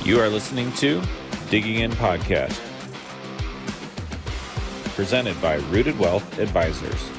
You are listening to Digging In Podcast, presented by Rooted Wealth Advisors.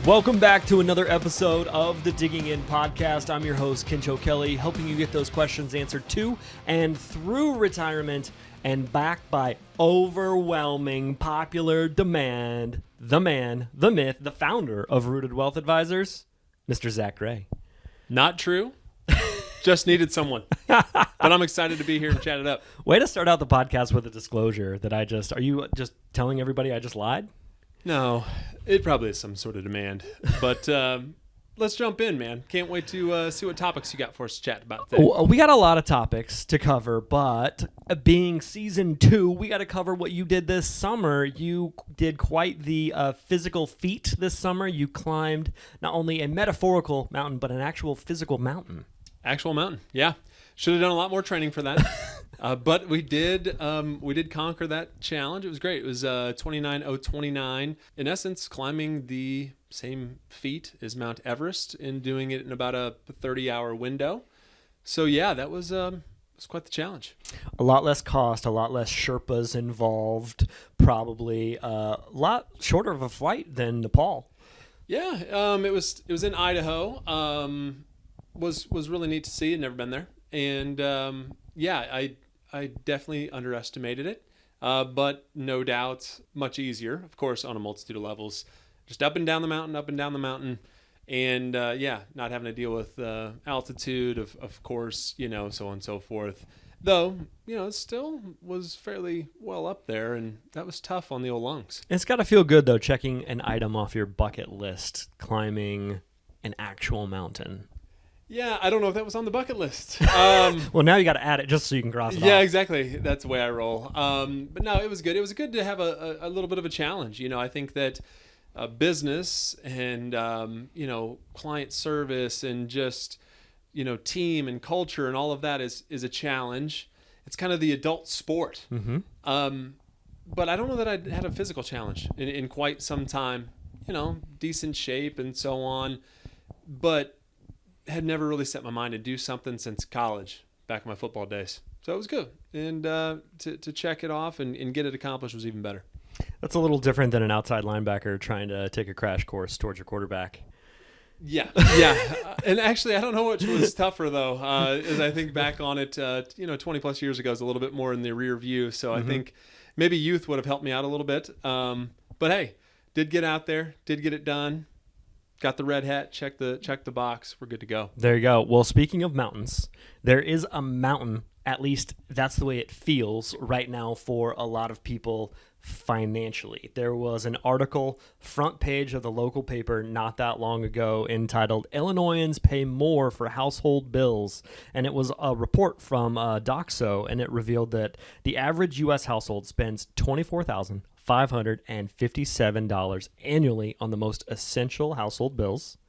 Welcome back to another episode of the Digging In Podcast. I'm your host, Kincho Kelly, helping you get those questions answered to and through retirement and backed by overwhelming popular demand. The man, the myth, the founder of Rooted Wealth Advisors, Mr. Zach Gray. Not true. Just needed someone. But I'm excited to be here and chat it up. Way to start out the podcast with a disclosure that are you just telling everybody I just lied? No, it probably is some sort of demand. But let's jump in, man. Can't wait to see what topics you got for us to chat about today. We got a lot of topics to cover, but being season 2, we got to cover what you did this summer. You did quite the physical feat this summer. You climbed not only a metaphorical mountain, but an actual physical mountain. Actual mountain, yeah. Should have done a lot more training for that. But we did conquer that challenge. It was great. It was 29,029. In essence, climbing the same feat as Mount Everest and doing it in about a 30-hour window. So yeah, that was quite the challenge. A lot less cost, a lot less Sherpas involved, probably a lot shorter of a flight than Nepal. Yeah, it was in Idaho. Was really neat to see. I'd never been there. And I definitely underestimated it, but no doubt much easier, of course, on a multitude of levels. Just up and down the mountain, and not having to deal with altitude, of course, so on and so forth. Though, it still was fairly well up there, and that was tough on the old lungs. It's got to feel good, though, checking an item off your bucket list, climbing an actual mountain. Yeah, I don't know if that was on the bucket list. Well, now you got to add it just so you can cross it off. Yeah, exactly. That's the way I roll. But no, it was good. It was good to have a little bit of a challenge. I think that business and, client service and just, team and culture and all of that is a challenge. It's kind of the adult sport. Mm-hmm. But I don't know that I had a physical challenge in quite some time. Decent shape and so on. But had never really set my mind to do something since college, back in my football days. So it was good. And to check it off and get it accomplished was even better. That's a little different than an outside linebacker trying to take a crash course towards your quarterback. Yeah. And actually, I don't know which was tougher, though. As I think back on it, 20 plus years ago is a little bit more in the rear view. So I think maybe youth would have helped me out a little bit. But hey, did get out there, did get it done. Got the red hat, check the box. We're good to go. There you go. Well, speaking of mountains, there is a mountain, at least that's the way it feels right now for a lot of people financially. There was an article, front page of the local paper not that long ago, entitled Illinoisans Pay More for Household Bills. And it was a report from Doxo, and it revealed that the average U.S. household spends $24,557 annually on the most essential household bills,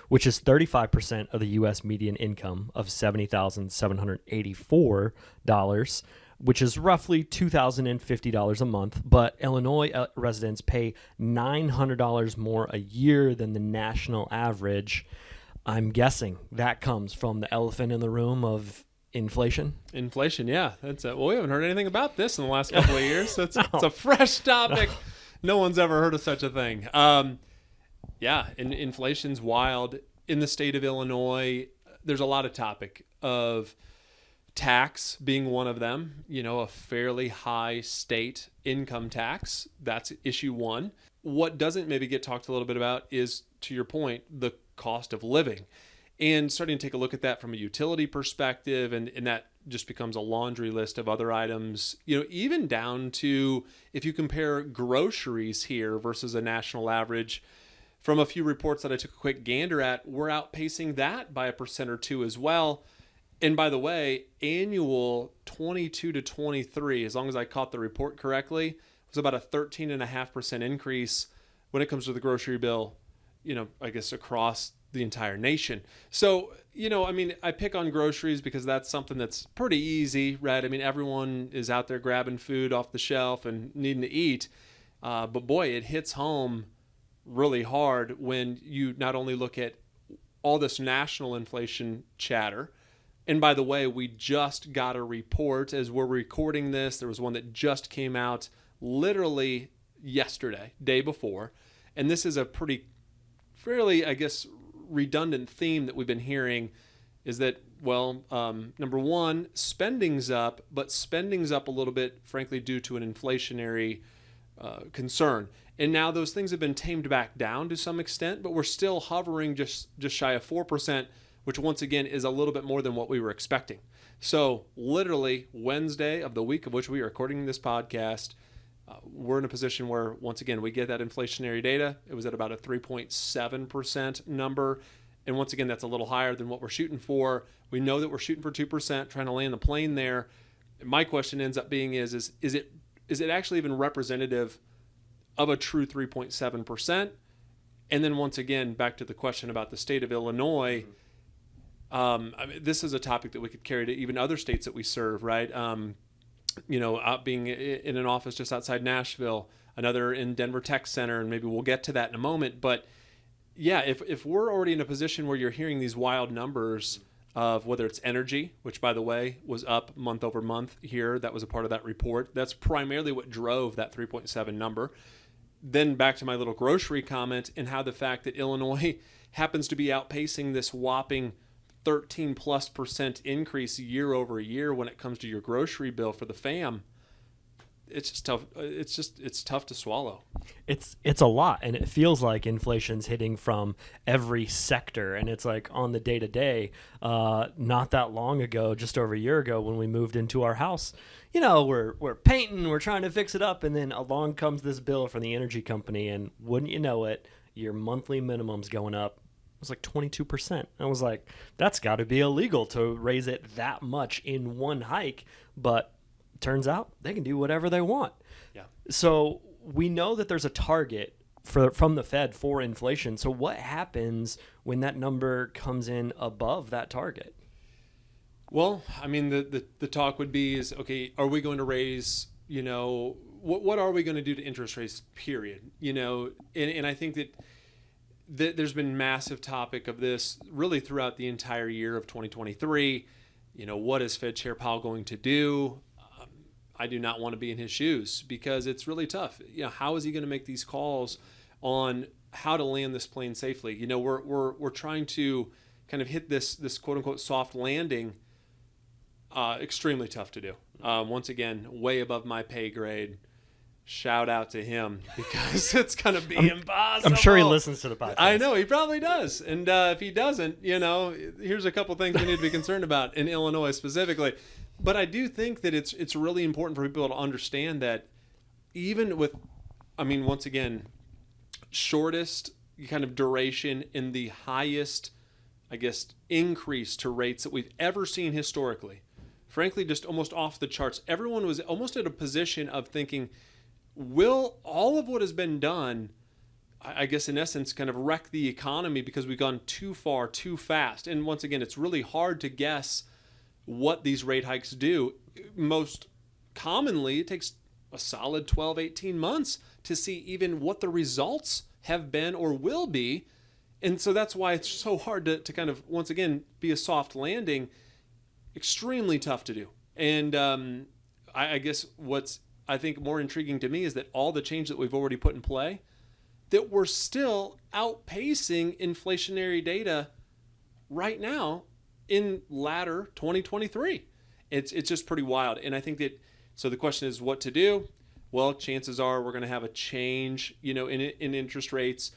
which is 35% of the U.S. median income of $70,784, which is roughly $2,050 a month. But Illinois residents pay $900 more a year than the national average. I'm guessing that comes from the elephant in the room of inflation. Inflation, yeah. That's we haven't heard anything about this in the last couple of years. So it's a fresh topic. No one's ever heard of such a thing. And inflation's wild. In the state of Illinois, there's a lot of topic of tax being one of them. A fairly high state income tax. That's issue one. What doesn't maybe get talked a little bit about is, to your point, the cost of living. And starting to take a look at that from a utility perspective, and that just becomes a laundry list of other items, even down to if you compare groceries here versus a national average. From a few reports that I took a quick gander at, we're outpacing that by 1% or 2% as well. And by the way, annual 22 to 23, as long as I caught the report correctly, was about a 13.5% increase when it comes to the grocery bill. I guess across the entire nation. So, I pick on groceries because that's something that's pretty easy, right? I mean, everyone is out there grabbing food off the shelf and needing to eat. But boy, it hits home really hard when you not only look at all this national inflation chatter. And by the way, we just got a report as we're recording this. There was one that just came out literally yesterday, day before. And this is a fairly, I guess, redundant theme that we've been hearing is that, number one, spending's up, but spending's up a little bit, frankly, due to an inflationary concern. And now those things have been tamed back down to some extent, but we're still hovering just shy of 4%, which once again is a little bit more than what we were expecting. So literally Wednesday of the week of which we are recording this podcast, we're in a position where, once again, we get that inflationary data. It was at about a 3.7% number. And once again, that's a little higher than what we're shooting for. We know that we're shooting for 2%, trying to land the plane there. My question ends up being is it actually even representative of a true 3.7%? And then once again, back to the question about the state of Illinois, this is a topic that we could carry to even other states that we serve, right? Out being in an office just outside Nashville, another in Denver Tech Center, and maybe we'll get to that in a moment. But yeah, if we're already in a position where you're hearing these wild numbers of whether it's energy, which by the way was up month over month here, that was a part of that report. That's primarily what drove that 3.7 number. Then back to my little grocery comment and how the fact that Illinois happens to be outpacing this whopping 13+% increase year over year when it comes to your grocery bill for the fam. It's just tough. It's tough to swallow. It's a lot, and it feels like inflation's hitting from every sector, and it's like on the day to day. Not that long ago, just over a year ago, when we moved into our house, we're painting, we're trying to fix it up, and then along comes this bill from the energy company, and wouldn't you know it, your monthly minimum's going up. It was like 22%. I was like, that's got to be illegal to raise it that much in one hike, but turns out they can do whatever they want. Yeah. So we know that there's a target from the Fed for inflation. So what happens when that number comes in above that target? Well, I mean, the talk would be is, okay, are we going to raise, what are we going to do to interest rates, period? And I think that there's been massive topic of this really throughout the entire year of 2023. What is Fed Chair Powell going to do? I do not want to be in his shoes because it's really tough. How is he going to make these calls on how to land this plane safely? We're trying to kind of hit this quote unquote soft landing. Extremely tough to do. Once again, way above my pay grade. Shout out to him because it's going to be impossible. I'm sure he listens to the podcast. I know he probably does. And if he doesn't, here's a couple things we need to be concerned about in Illinois specifically. But I do think that it's really important for people to understand that even with, once again, shortest kind of duration in the highest, I guess, increase to rates that we've ever seen historically, frankly, just almost off the charts. Everyone was almost at a position of thinking, will all of what has been done, I guess in essence, kind of wreck the economy because we've gone too far, too fast? And once again, it's really hard to guess what these rate hikes do. Most commonly, it takes a solid 12, 18 months to see even what the results have been or will be. And so that's why it's so hard to kind of, once again, be a soft landing. Extremely tough to do. And I guess what's, I think, more intriguing to me is that all the change that we've already put in play, that we're still outpacing inflationary data right now in latter 2023. It's just pretty wild. And I think that, so the question is what to do. Well, chances are we're going to have a change, in interest rates.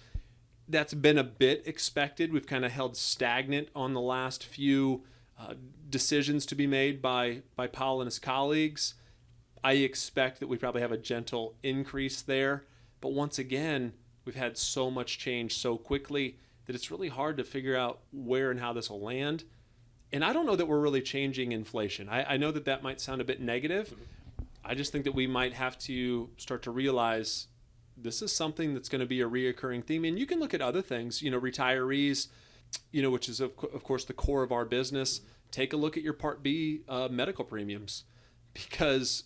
That's been a bit expected. We've kind of held stagnant on the last few decisions to be made by Powell and his colleagues. I expect that we probably have a gentle increase there. But once again, we've had so much change so quickly that it's really hard to figure out where and how this will land. And I don't know that we're really changing inflation. I know that might sound a bit negative. I just think that we might have to start to realize this is something that's going to be a reoccurring theme. And you can look at other things, retirees, which is of course the core of our business. Take a look at your Part B medical premiums, because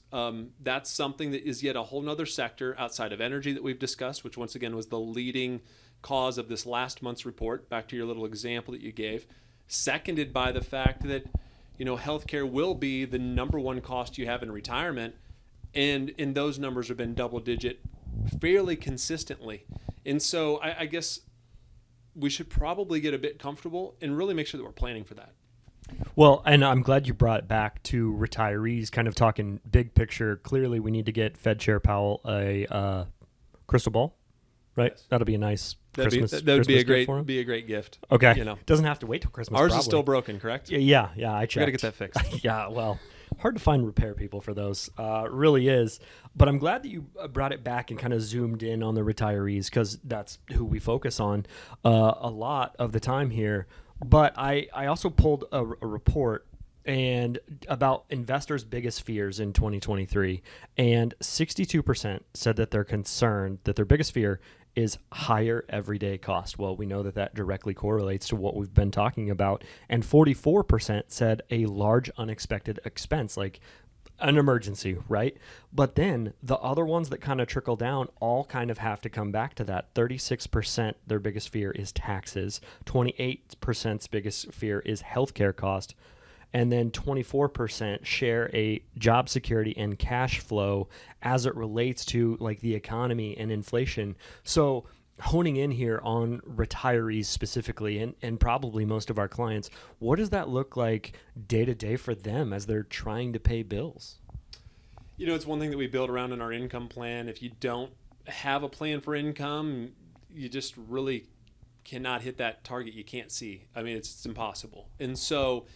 that's something that is yet a whole nother sector outside of energy that we've discussed, which once again was the leading cause of this last month's report, back to your little example that you gave, seconded by the fact that, healthcare will be the number one cost you have in retirement. And those numbers have been double digit fairly consistently. And so I guess we should probably get a bit comfortable and really make sure that we're planning for that. Well, and I'm glad you brought it back to retirees, kind of talking big picture. Clearly, we need to get Fed Chair Powell a crystal ball, right? Yes. That'll be a nice Christmas. That would be a great gift. Okay, doesn't have to wait till Christmas. Ours probably. is still broken, correct? Yeah. I checked. We got to get that fixed. Yeah, well, hard to find repair people for those. Really is. But I'm glad that you brought it back and kind of zoomed in on the retirees, because that's who we focus on a lot of the time here. But I also pulled a report and about investors' biggest fears in 2023, and 62% said that they're concerned that their biggest fear is higher everyday cost. Well, we know that directly correlates to what we've been talking about. And 44% said a large unexpected expense, like an emergency, right? But then the other ones that kind of trickle down all kind of have to come back to that. 36%, their biggest fear is taxes. 28%'s biggest fear is healthcare cost. And then 24% share a job security and cash flow as it relates to like the economy and inflation. So honing in here on retirees specifically, and probably most of our clients, what does that look like day to day for them as they're trying to pay bills? It's one thing that we build around in our income plan. If you don't have a plan for income, you just really cannot hit that target you can't see. I mean, it's impossible. And so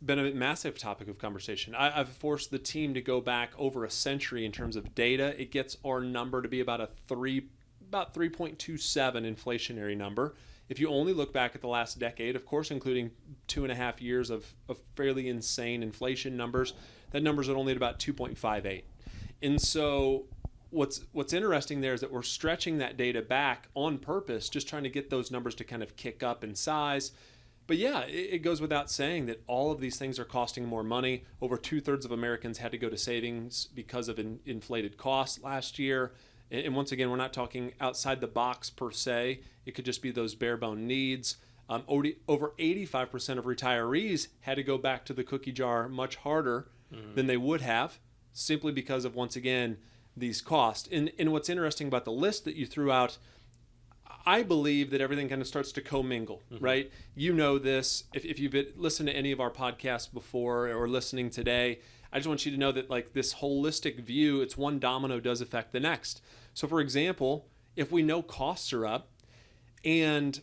been a massive topic of conversation. I've forced the team to go back over a century in terms of data. It gets our number to be about 3.27 inflationary number. If you only look back at the last decade, of course, including 2.5 years of fairly insane inflation numbers, that number's only at about 2.58. And so what's interesting there is that we're stretching that data back on purpose, just trying to get those numbers to kind of kick up in size. But yeah, it goes without saying that all of these things are costing more money. Over 2/3 of Americans had to go to savings because of inflated costs last year. And once again, we're not talking outside the box per se. It could just be those bare bone needs. Over 85% of retirees had to go back to the cookie jar much harder than they would have, simply because of, once again, these costs. And what's interesting about the list that you threw out, I believe that everything kind of starts to commingle, right? You know this. If you've listened to any of our podcasts before or listening today, I just want you to know that like this holistic view, it's one domino does affect the next. So for example, if we know costs are up and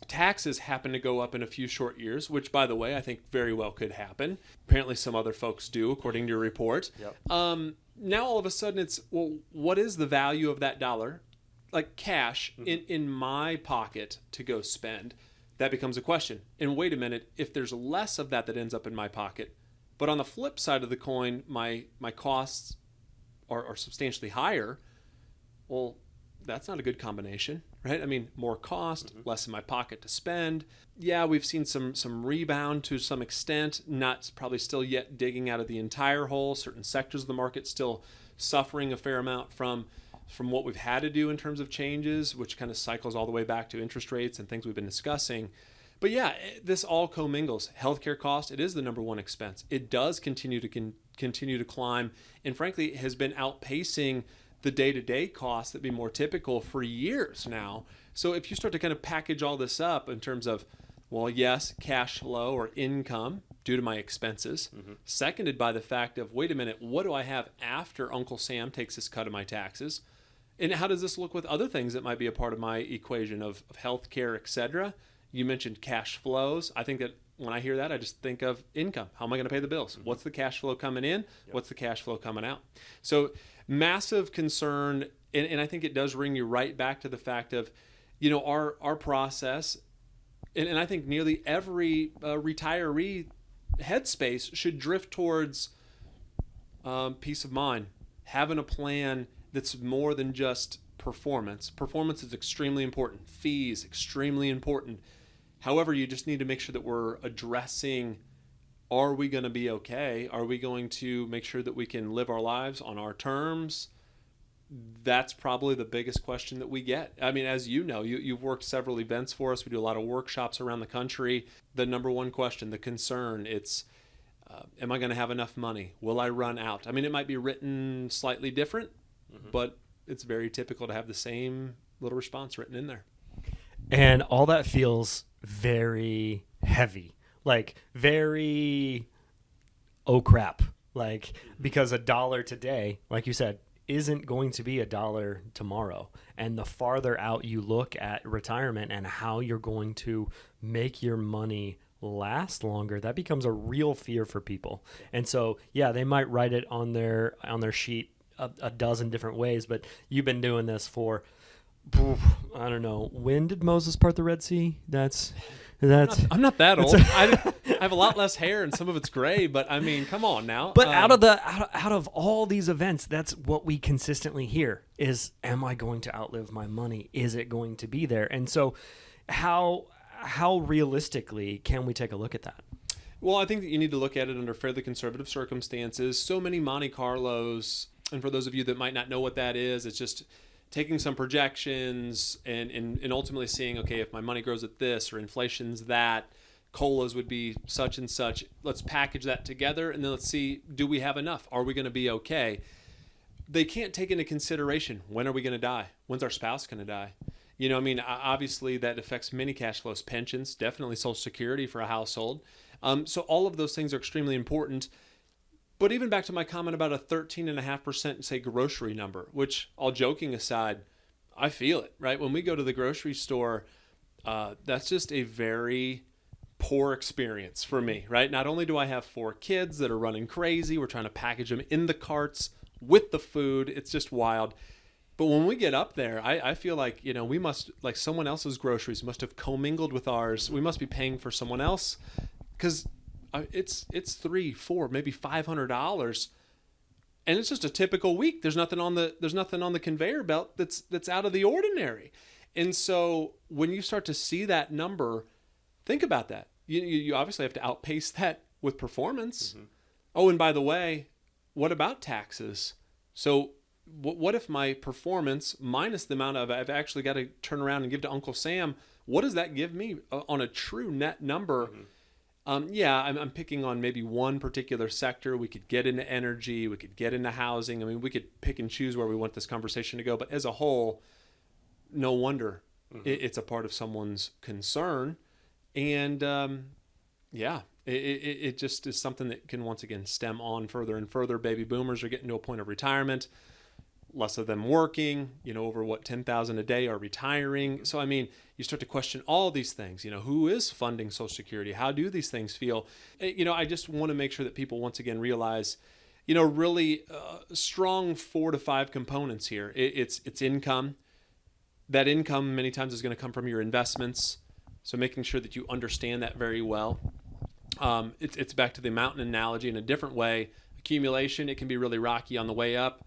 taxes happen to go up in a few short years, which by the way, I think very well could happen. Apparently some other folks do, according to your report. Yep. Now all of a sudden it's, well, what is the value of that dollar? Like cash in my pocket to go spend, that becomes a question. And wait a minute, if there's less of that ends up in my pocket, but on the flip side of the coin, my costs are substantially higher, well, that's not a good combination, right? I mean, more cost, less in my pocket to spend. Yeah, we've seen some rebound to some extent, not probably still yet digging out of the entire hole. Certain sectors of the market still suffering a fair amount from what we've had to do in terms of changes, which kind of cycles all the way back to interest rates and things we've been discussing. But yeah, this all commingles. Healthcare cost, it is the number one expense. It does continue to climb, and frankly, has been outpacing the day-to-day costs that be more typical for years now. So if you start to kind of package all this up in terms of, well, yes, cash flow or income due to my expenses, seconded by the fact of, wait a minute, what do I have after Uncle Sam takes his cut of my taxes? And how does this look with other things that might be a part of my equation of healthcare, et cetera? You mentioned cash flows. I think that when I hear that, I just think of income. How am I going to pay the bills? What's the cash flow coming in? Yep. What's the cash flow coming out? So massive concern, and I think it does bring you right back to the fact of, our process, and I think nearly every retiree headspace should drift towards peace of mind, having a plan that's more than just performance. Performance is extremely important. Fees, extremely important. However, you just need to make sure that we're addressing, are we going to be okay? Are we going to make sure that we can live our lives on our terms? That's probably the biggest question that we get. I mean, as you know, you've worked several events for us. We do a lot of workshops around the country. The number one question, the concern, it's, am I going to have enough money? Will I run out? I mean, it might be written slightly different, but it's very typical to have the same little response written in there. And all that feels very heavy, like very, oh crap. Like, because $1 today, like you said, isn't going to be $1 tomorrow. And the farther out you look at retirement and how you're going to make your money last longer, that becomes a real fear for people. And so, yeah, they might write it on their sheet a dozen different ways, but you've been doing this for, I don't know, when did Moses part the Red Sea? I'm not that old. I have a lot less hair and some of it's gray, but I mean, come on now. But out of all these events, that's what we consistently hear is, am I going to outlive my money? Is it going to be there? And so how realistically can we take a look at that? Well, I think that you need to look at it under fairly conservative circumstances. So many Monte Carlos, and for those of you that might not know what that is, it's just taking some projections and ultimately seeing, okay, if my money grows at this or inflation's that, COLAs would be such and such. Let's package that together and then let's see, do we have enough? Are we going to be okay? They can't take into consideration, when are we going to die? When's our spouse going to die? You know, I mean, obviously that affects many cash flows, pensions, definitely Social Security for a household. So all of those things are extremely important. But even back to my comment about a 13.5%, say, grocery number, which, all joking aside, I feel it, right? When we go to the grocery store, that's just a very poor experience for me, right? Not only do I have 4 kids that are running crazy, we're trying to package them in the carts with the food. It's just wild. But when we get up there, I feel like, you know, we must, like someone else's groceries must have commingled with ours. We must be paying for someone else because it's $300, $400, maybe $500, and it's just a typical week. There's nothing on the conveyor belt that's out of the ordinary. And so when you start to see that number, think about that. You obviously have to outpace that with performance. Mm-hmm. Oh, and by the way, what about taxes? So what if my performance minus the amount of I've actually got to turn around and give to Uncle Sam? What does that give me on a true net number? Mm-hmm. I'm picking on maybe one particular sector. We could get into energy. We could get into housing. I mean, we could pick and choose where we want this conversation to go. But as a whole, no wonder it's a part of someone's concern. And it just is something that can once again stem on further and further. Baby boomers are getting to a point of retirement. Less of them working, over what, 10,000 a day are retiring. So, I mean, you start to question all these things, who is funding Social Security? How do these things feel? I just want to make sure that people once again realize, really strong 4 to 5 components here. It's income. That income many times is going to come from your investments. So making sure that you understand that very well. It's back to the mountain analogy in a different way. Accumulation, it can be really rocky on the way up.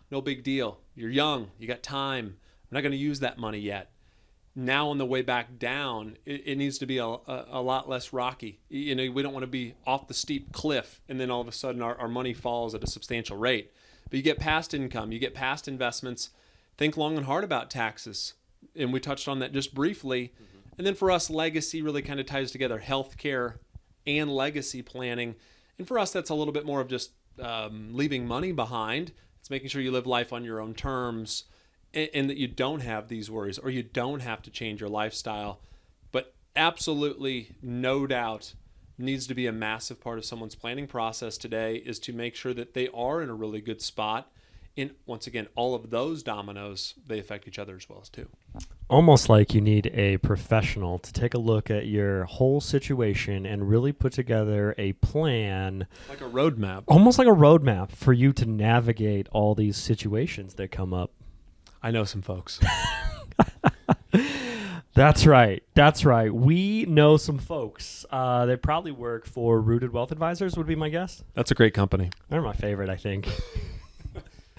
No big deal. You're young. You got time. I'm not going to use that money yet. Now on the way back down, it needs to be a lot less rocky. We don't want to be off the steep cliff and then all of a sudden our money falls at a substantial rate. But you get past income. You get past investments. Think long and hard about taxes. And we touched on that just briefly. Mm-hmm. And then for us, legacy really kind of ties together healthcare and legacy planning. And for us, that's a little bit more of just leaving money behind. It's making sure you live life on your own terms and that you don't have these worries or you don't have to change your lifestyle. But absolutely, no doubt, needs to be a massive part of someone's planning process today is to make sure that they are in a really good spot. And once again, all of those dominoes, they affect each other as well as too. Almost like you need a professional to take a look at your whole situation and really put together a plan. Like a roadmap. Almost like a roadmap for you to navigate all these situations that come up. I know some folks. That's right. We know some folks. They probably work for Rooted Wealth Advisors would be my guess. That's a great company. They're my favorite, I think.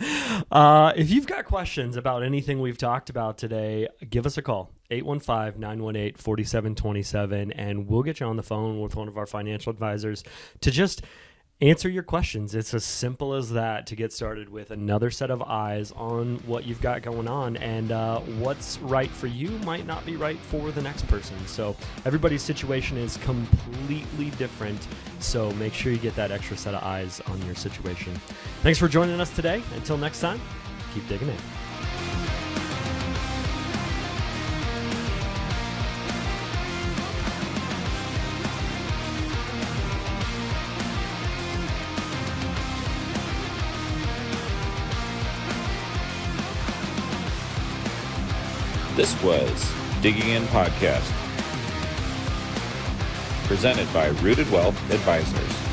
If you've got questions about anything we've talked about today, give us a call, 815-918-4727, and we'll get you on the phone with one of our financial advisors to just answer your questions. It's as simple as that to get started with another set of eyes on what you've got going on, and what's right for you might not be right for the next person. So everybody's situation is completely different. So make sure you get that extra set of eyes on your situation. Thanks for joining us today. Until next time, keep digging in. This was Digging In Podcast, presented by Rooted Wealth Advisors.